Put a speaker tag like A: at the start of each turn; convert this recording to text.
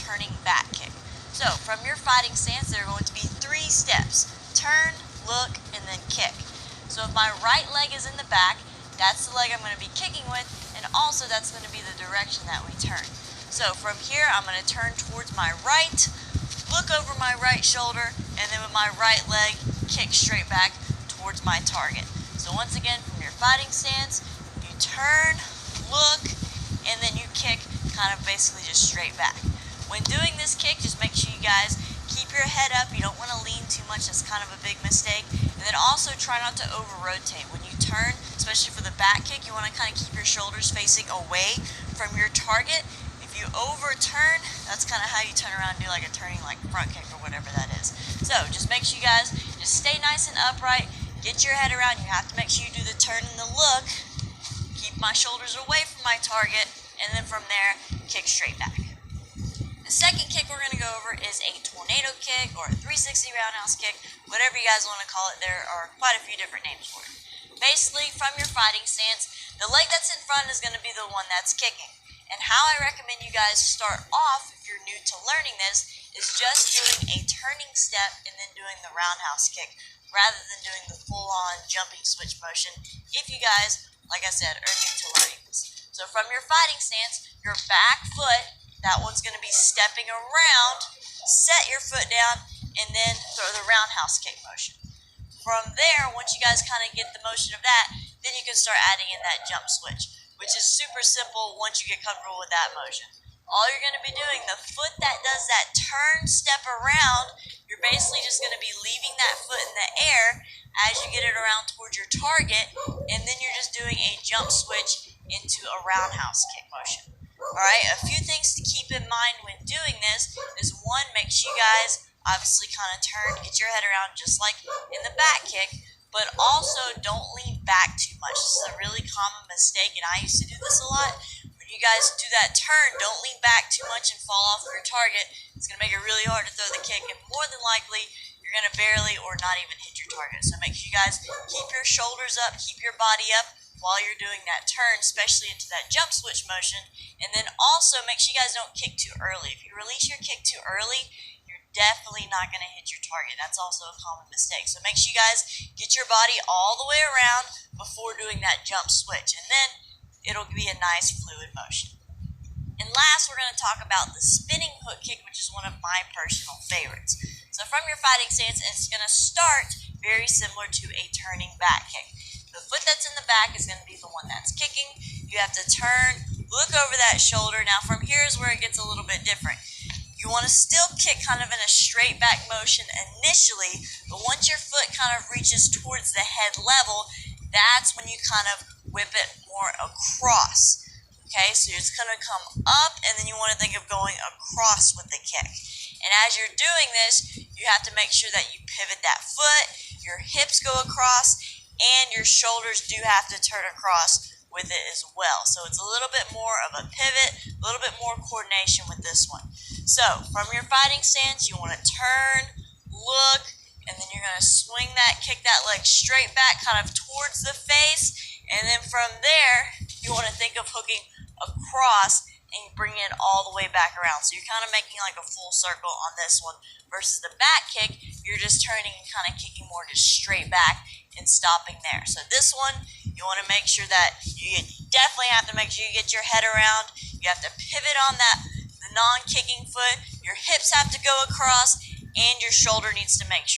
A: turning back kick. So from your fighting stance, there are going to be 3 steps: turn, look, and then kick. So if my right leg is in the back, that's the leg I'm going to be kicking with, and also that's going to be the direction that we turn. So from here, I'm going to turn towards my right, look over my right shoulder, and then with my right leg, kick straight back towards my target. So once again, from your fighting stance, you turn, look, and then you kick kind of basically just straight back. When doing this kick, just make sure you guys keep your head up. You don't want to lean too much. That's kind of a big mistake. And then also try not to over-rotate. When you turn, especially for the back kick, you want to kind of keep your shoulders facing away from your target. If you overturn, that's kind of how you turn around and do like a turning like front kick or whatever that is. So just make sure you guys just stay nice and upright. Get your head around. You have to make sure you do the turn and the look. Keep my shoulders away from my target. And then from there, kick straight back. The second kick we're going to go over is a tornado kick or a 360 roundhouse kick, whatever you guys want to call it. There are quite a few different names for it. Basically, from your fighting stance, the leg that's in front is going to be the one that's kicking. And how I recommend you guys start off, if you're new to learning this, is just doing a turning step and then doing the roundhouse kick, rather than doing the full-on jumping switch motion, if you guys, like I said, are new to learning this. So from your fighting stance, your back foot, that one's going to be stepping around, set your foot down, and then throw the roundhouse kick motion. From there, once you guys kind of get the motion of that, then you can start adding in that jump switch, which is super simple once you get comfortable with that motion. All you're going to be doing, the foot that does that turn step around, you're basically just going to be leaving that foot in the air as you get it around towards your target, and then you're just doing a jump switch into a roundhouse kick motion. Alright, a few things to keep in mind when doing this is, one, make sure you guys obviously kind of turn, get your head around just like in the back kick, but also don't lean back too much. This is a really common mistake, and I used to do this a lot. When you guys do that turn, don't lean back too much and fall off of your target. It's going to make it really hard to throw the kick, and more than likely, you're going to barely or not even hit your target. So make sure you guys keep your shoulders up, keep your body up while you're doing that turn, especially into that jump switch motion. And then also make sure you guys don't kick too early. If you release your kick too early, you're definitely not going to hit your target. That's also a common mistake. So make sure you guys get your body all the way around before doing that jump switch, and then it'll be a nice fluid motion. And last, we're going to talk about the spinning hook kick, which is one of my personal favorites. So from your fighting stance, it's going to start very similar to a turning back kick. The foot that's in the back is going to be the one that's kicking. You have to turn, look over that shoulder. Now from here is where it gets a little bit different. You want to still kick kind of in a straight back motion initially, but once your foot kind of reaches towards the head level, that's when you kind of whip it more across. Okay, so it's going to come up, and then you want to think of going across with the kick. And as you're doing this, you have to make sure that you pivot that foot, your hips go across, and your shoulders do have to turn across with it as well. So it's a little bit more of a pivot, a little bit more coordination with this one. So from your fighting stance, you want to turn, look, and then you're going to swing that, kick that leg straight back kind of towards the face. And then from there, you want to think of hooking across and bring it all the way back around. So you're kind of making like a full circle on this one versus the back kick. You're just turning and kind of kicking more just straight back and stopping there. So this one, you want to make sure that you definitely have to make sure you get your head around. You have to pivot on that, the non-kicking foot. Your hips have to go across, and your shoulder needs to make sure